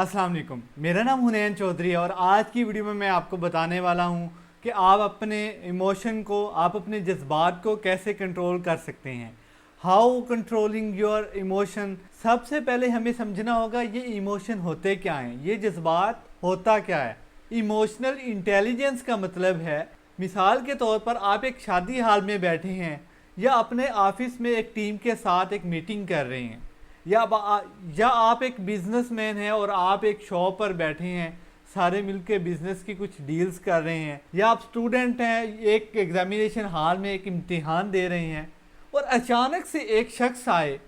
अस्सलाम वालेकुम। मेरा नाम हुनैन चौधरी है और आज की वीडियो में मैं आपको बताने वाला हूँ कि आप अपने इमोशन को, आप अपने जज्बात को कैसे कंट्रोल कर सकते हैं। How controlling your emotion. सबसे पहले हमें समझना होगा ये इमोशन होते क्या हैं, ये जज्बात होता क्या है। इमोशनल इंटेलिजेंस का मतलब है, मिसाल के तौर पर आप एक शादी हाल में बैठे हैं या अपने ऑफिस में एक टीम के साथ एक मीटिंग कर रहे हैं, या आप एक बिजनेसमैन हैं और आप एक शॉप पर बैठे हैं, सारे मिलकर बिजनेस की कुछ डील्स कर रहे हैं, या आप स्टूडेंट हैं, एक एग्जामिनेशन हॉल में एक इम्तिहान दे रहे हैं और अचानक से एक शख्स आए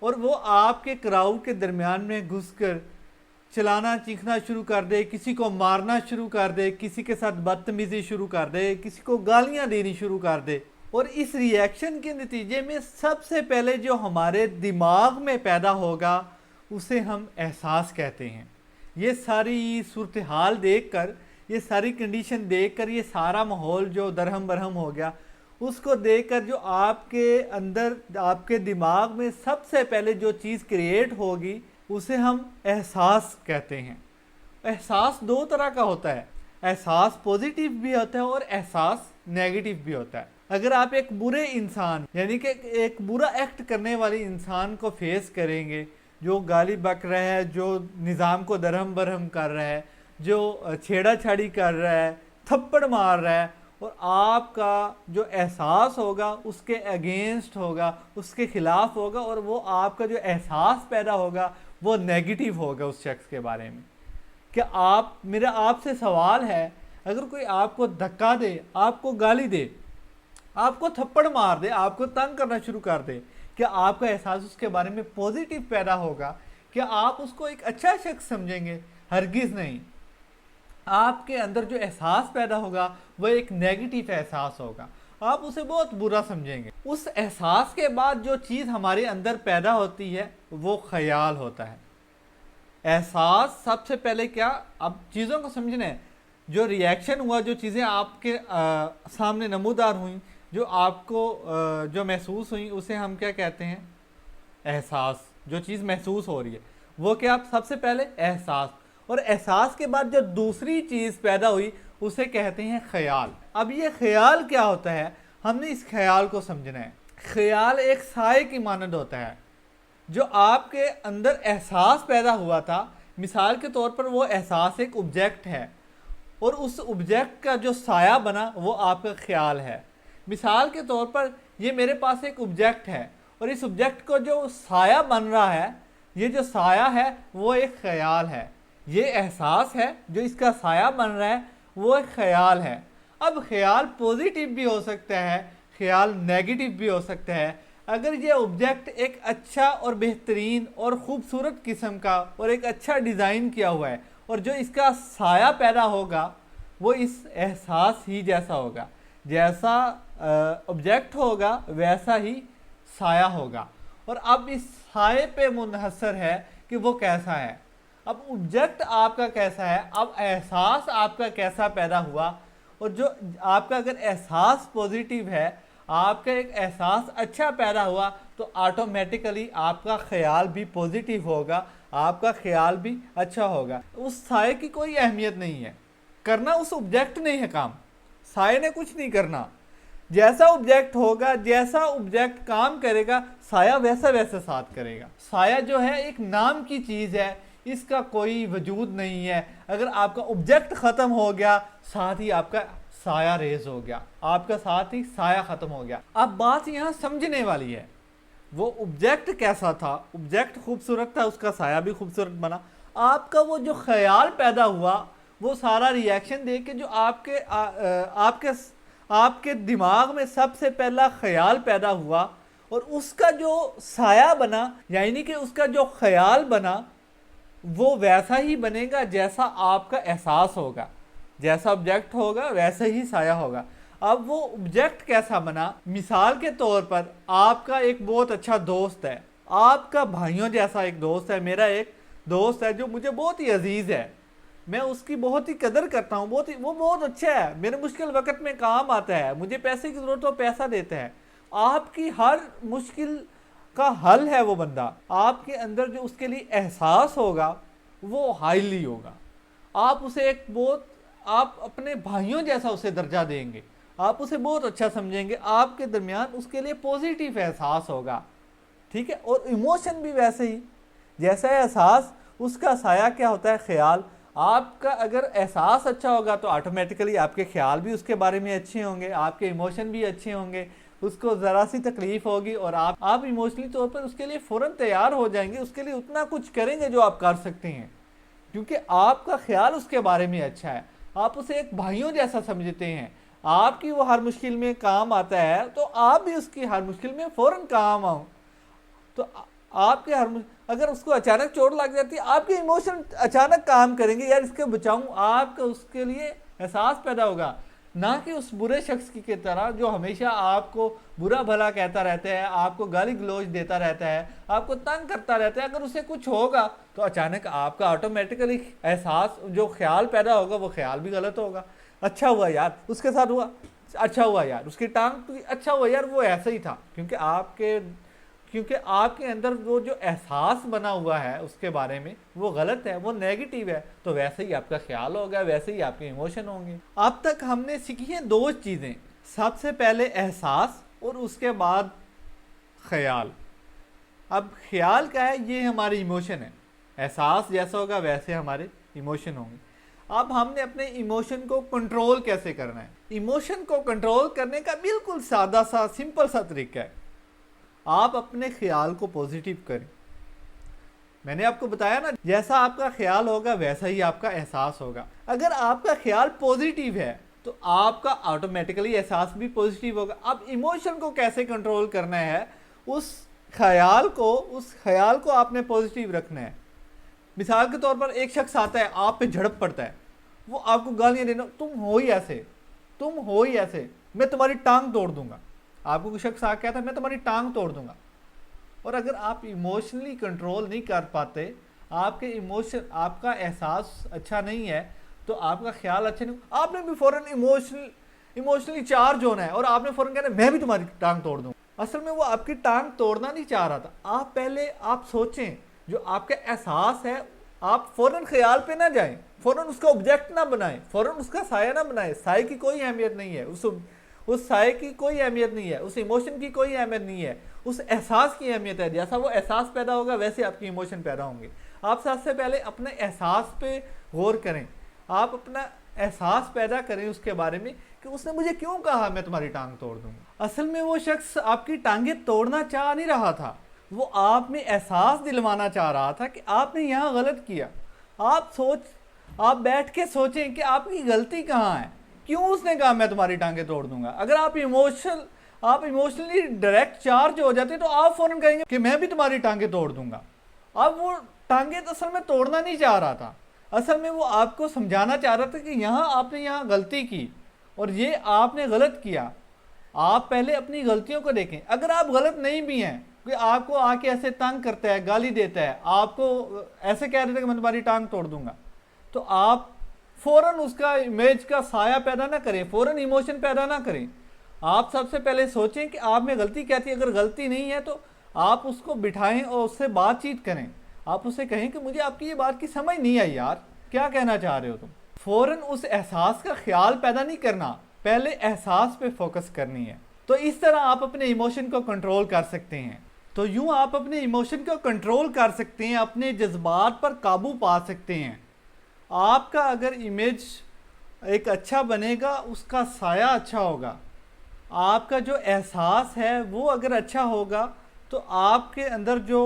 और वो आपके क्राउड के दरमियान में घुसकर चलाना चीखना शुरू कर दे, किसी को मारना शुरू कर दे, किसी के साथ बदतमीजी शुरू कर दे, किसी को गालियां देनी शुरू कर दे। और इस रिएक्शन के नतीजे में सबसे पहले जो हमारे दिमाग में पैदा होगा उसे हम एहसास कहते हैं। ये सारी सूरत हाल देख कर, ये सारी कंडीशन देख कर, ये सारा माहौल जो दरहम बरहम हो गया, उसको देख कर जो आपके अंदर, आपके दिमाग में सबसे पहले जो चीज़ क्रिएट होगी उसे हम एहसास कहते हैं। एहसास दो तरह का होता है, एहसास पॉजिटिव भी होता है और एहसास नेगेटिव भी होता है। अगर आप एक बुरे इंसान, यानी कि एक बुरा एक्ट करने वाले इंसान को फेस करेंगे, जो गाली बक रहा है, जो निज़ाम को दरहम बरहम कर रहा है, जो छेड़ा छाड़ी कर रहा है, थप्पड़ मार रहा है, और आपका जो एहसास होगा उसके अगेंस्ट होगा, उसके खिलाफ होगा, और वो आपका जो एहसास पैदा होगा वो नेगेटिव होगा उस शख्स के बारे में। क्या आप, मेरा आपसे सवाल है, अगर कोई आपको धक्का दे, आपको गाली दे, आपको थप्पड़ मार दे, आपको तंग करना शुरू कर दे, क्या आपका एहसास उसके बारे में पॉजिटिव पैदा होगा? क्या आप उसको एक अच्छा शख्स समझेंगे? हरगिज़ नहीं। आपके अंदर जो एहसास पैदा होगा वह एक नेगेटिव एहसास होगा, आप उसे बहुत बुरा समझेंगे। उस एहसास के बाद जो चीज़ हमारे अंदर पैदा होती है वो ख्याल होता है। एहसास सबसे पहले क्या, अब चीज़ों को समझना है, जो रिएक्शन हुआ, जो चीज़ें आपके सामने नमूदार हुई, जो आपको जो महसूस हुई, उसे हम क्या कहते हैं? एहसास। जो चीज़ महसूस हो रही है वो क्या, सबसे पहले एहसास, और एहसास के बाद जो दूसरी चीज़ पैदा हुई उसे कहते हैं ख्याल। अब ये ख्याल क्या होता है, हमने इस ख्याल को समझना है। ख्याल एक साए की मानद होता है। जो आपके अंदर एहसास पैदा हुआ था, मिसाल के तौर पर वो एहसास एक ऑब्जेक्ट है और उस ऑब्जेक्ट का जो साया बना वो आपका ख्याल है। मिसाल के तौर पर ये मेरे पास एक ऑब्जेक्ट है और इस ऑब्जेक्ट को जो साया बन रहा है, ये जो साया है वो एक ख्याल है। ये एहसास है, जो इसका साया बन रहा है वो एक ख्याल है। अब ख्याल पॉजिटिव भी हो सकता है, ख्याल नेगेटिव भी हो सकता है। अगर ये ऑब्जेक्ट एक अच्छा और बेहतरीन और ख़ूबसूरत किस्म का और एक अच्छा डिज़ाइन किया हुआ है, और जो इसका साया पैदा होगा वो इस एहसास ही जैसा होगा, जैसा ऑब्जेक्ट होगा वैसा ही साया होगा। और अब इस साये पे मुनहसर है कि वो कैसा है। अब ऑब्जेक्ट आपका कैसा है, अब एहसास आपका कैसा पैदा हुआ, और जो आपका अगर एहसास पॉजिटिव है, आपका एक एहसास अच्छा पैदा हुआ, तो ऑटोमेटिकली आपका ख्याल भी पॉजिटिव होगा, आपका ख्याल भी अच्छा होगा। उस साये की कोई अहमियत नहीं है, करना उस ऑब्जेक्ट ने है काम, साये ने कुछ नहीं करना। जैसा ऑब्जेक्ट होगा, जैसा ऑब्जेक्ट काम करेगा, साया वैसा वैसा साथ करेगा। साया जो है एक नाम की चीज़ है, इसका कोई वजूद नहीं है। अगर आपका ऑब्जेक्ट ख़त्म हो गया, साथ ही आपका साया रेज हो गया, आपका साथ ही साया ख़त्म हो गया। अब बात यहाँ समझने वाली है, वो ऑब्जेक्ट कैसा था, ऑब्जेक्ट खूबसूरत था, उसका साया भी खूबसूरत बना। आपका वो जो ख्याल पैदा हुआ, वो सारा रिएक्शन देख के जो आपके दिमाग में सबसे पहला ख्याल पैदा हुआ, और उसका जो साया बना, यानी कि उसका जो ख्याल बना, वो वैसा ही बनेगा जैसा आपका एहसास होगा। जैसा ऑब्जेक्ट होगा वैसा ही साया होगा। अब वो ऑब्जेक्ट कैसा बना, मिसाल के तौर पर आपका एक बहुत अच्छा दोस्त है, आपका भाइयों जैसा एक दोस्त है, मेरा एक दोस्त है जो मुझे बहुत ही अजीज़ है, मैं उसकी बहुत ही कदर करता हूँ, वो बहुत अच्छा है, मेरे मुश्किल वक्त में काम आता है, मुझे पैसे की ज़रूरत हो पैसा देता है, आपकी हर मुश्किल का हल है वो बंदा। आपके अंदर जो उसके लिए एहसास होगा वो हाईली होगा। आप उसे एक बहुत, आप अपने भाइयों जैसा उसे दर्जा देंगे, आप उसे बहुत अच्छा समझेंगे, आपके दरमियान उसके लिए पॉजिटिव एहसास होगा, ठीक है। और इमोशन भी वैसे ही, जैसा एहसास उसका साया क्या होता है, ख्याल। आपका अगर एहसास अच्छा होगा तो ऑटोमेटिकली आपके ख्याल भी उसके बारे में अच्छे होंगे, आपके इमोशन भी अच्छे होंगे। उसको ज़रा सी तकलीफ़ होगी और आप इमोशनली तौर पर उसके लिए फ़ौरन तैयार हो जाएंगे, उसके लिए उतना कुछ करेंगे जो आप कर सकते हैं, क्योंकि आपका ख्याल उसके बारे में अच्छा है। आप उसे एक भाइयों जैसा समझते हैं, आपकी वो हर मुश्किल में काम आता है तो आप भी उसकी हर मुश्किल में फ़ौरन काम आओ। तो आपके हर अगर उसको अचानक चोट लग जाती है, आपके इमोशन अचानक काम करेंगे, यार इसके बचाऊं, आपका उसके लिए एहसास पैदा होगा, ना कि उस बुरे शख्स की तरह जो हमेशा आपको बुरा भला कहता रहता है, आपको गाली गलौज देता रहता है, आपको तंग करता रहता है। अगर उसे कुछ होगा तो अचानक आपका ऑटोमेटिकली एहसास, जो ख्याल पैदा होगा वो ख्याल भी गलत होगा। अच्छा हुआ यार उसके साथ हुआ, अच्छा हुआ यार उसकी टांग, अच्छा हुआ यार वो ऐसा ही था, क्योंकि आपके अंदर वो जो एहसास बना हुआ है उसके बारे में वो गलत है, वो नेगेटिव है, तो वैसे ही आपका ख्याल होगा, वैसे ही आपके इमोशन होंगे। अब तक हमने सीखी हैं दो चीज़ें, सबसे पहले एहसास और उसके बाद ख्याल। अब ख्याल क्या है, ये हमारी इमोशन है, एहसास जैसा होगा वैसे हमारे इमोशन होंगे। अब हमने अपने इमोशन को कंट्रोल कैसे करना है। इमोशन को कंट्रोल करने का बिल्कुल सादा सा सिंपल सा तरीका है, आप अपने ख्याल को पॉजिटिव करें। मैंने आपको बताया ना, जैसा आपका ख्याल होगा वैसा ही आपका एहसास होगा। अगर आपका ख्याल पॉजिटिव है तो आपका ऑटोमेटिकली एहसास भी पॉजिटिव होगा। अब इमोशन को कैसे कंट्रोल करना है, उस ख्याल को आपने पॉजिटिव रखना है। मिसाल के तौर पर एक शख्स आता है, आप पे झड़प पड़ता है, वो आपको गालियां देना, तुम हो ही ऐसे, मैं तुम्हारी टांग तोड़ दूंगा। आपको कोई शख्स आ कहता है मैं तुम्हारी टांग तोड़ दूंगा, और अगर आप इमोशनली कंट्रोल नहीं कर पाते, आपके इमोशन, आपका एहसास अच्छा नहीं है, तो आपका ख्याल अच्छा नहीं, आपने भी फ़ौरन इमोशनली चार्ज होना है और आपने फ़ौरन कहना मैं भी तुम्हारी टांग तोड़ दूँ। असल में वो आपकी टांग तोड़ना नहीं चाह रहा था। आप पहले आप सोचें, जो आपका एहसास है, आप फ़ौरन ख्याल पे ना जाएं, फ़ौरन उसका ऑब्जेक्ट ना बनाएं, फ़ौरन उसका साया ना बनाएं। साये की कोई अहमियत नहीं है, उस साये की कोई अहमियत नहीं है, उस इमोशन की कोई अहमियत नहीं है, उस एहसास की अहमियत है। जैसा वो एहसास पैदा होगा वैसे आपके इमोशन पैदा होंगे। आप सबसे पहले अपने एहसास पे गौर करें, आप अपना एहसास पैदा करें उसके बारे में कि उसने मुझे क्यों कहा मैं तुम्हारी टांग तोड़ दूंगा। असल में वो शख्स आपकी टांगें तोड़ना चाह नहीं रहा था, वो आप में एहसास दिलवाना चाह रहा था कि आपने यहाँ गलत किया। आप बैठ के सोचें कि आपकी गलती कहाँ है, क्यों उसने कहा मैं तुम्हारी टांगें तोड़ दूंगा। अगर आप इमोशनली डायरेक्ट चार्ज हो जाते तो आप फौरन कहेंगे कि मैं भी तुम्हारी टांगें तोड़ दूंगा। अब वो टांगें तो असल में तोड़ना नहीं चाह रहा था, असल में वो आपको समझाना चाह रहा था कि आपने यहाँ गलती की और ये आपने गलत किया। आप पहले अपनी गलतियों को देखें। अगर आप गलत नहीं भी हैं, कोई आपको आके ऐसे तंग करता है, गाली देता है, आपको ऐसे कह देता है कि मैं तुम्हारी टांग तोड़ दूंगा, तो आप फ़ौरन उसका इमेज का साया पैदा ना करें, फ़ौरन इमोशन पैदा ना करें। आप सबसे पहले सोचें कि आप में गलती क्या थी। अगर गलती नहीं है तो आप उसको बिठाएं और उससे बातचीत करें। आप उससे कहें कि मुझे आपकी ये बात की समझ नहीं आई यार, क्या कहना चाह रहे हो तुम। फ़ौरन उस एहसास का ख्याल पैदा नहीं करना, पहले एहसास पे फोकस करनी है। तो इस तरह आप अपने इमोशन को कंट्रोल कर सकते हैं। तो यूँ आप अपने इमोशन को कंट्रोल कर सकते हैं, अपने जज्बात पर काबू पा सकते हैं। आपका अगर इमेज एक अच्छा बनेगा, उसका साया अच्छा होगा, आपका जो एहसास है वो अगर अच्छा होगा, तो आपके अंदर जो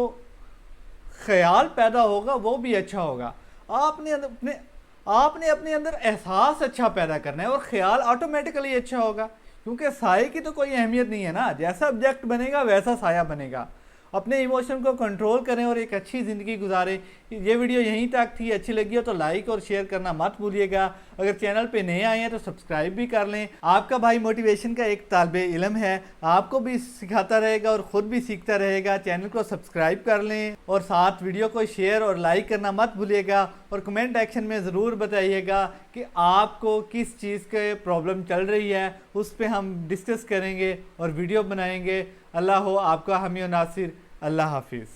ख्याल पैदा होगा वो भी अच्छा होगा। आपने अपने अंदर एहसास अच्छा पैदा करना है और ख्याल ऑटोमेटिकली अच्छा होगा, क्योंकि साये की तो कोई अहमियत नहीं है ना, जैसा ऑब्जेक्ट बनेगा वैसा साया बनेगा। अपने इमोशन को कंट्रोल करें और एक अच्छी ज़िंदगी गुजारें। ये वीडियो यहीं तक थी, अच्छी लगी हो तो लाइक और शेयर करना मत भूलिएगा। अगर चैनल पे नए आए हैं तो सब्सक्राइब भी कर लें। आपका भाई मोटिवेशन का एक तालिबे इल्म है, आपको भी सिखाता रहेगा और ख़ुद भी सीखता रहेगा। चैनल को सब्सक्राइब कर लें और साथ वीडियो को शेयर और लाइक करना मत भूलिएगा। और कमेंट सेक्शन में ज़रूर बताइएगा कि आपको किस चीज़ के प्रॉब्लम चल रही है, उस पर हम डिस्कस करेंगे और वीडियो बनाएंगे। अल्लाह हो आपका हामी और नासिर। अल्लाह हाफिज़।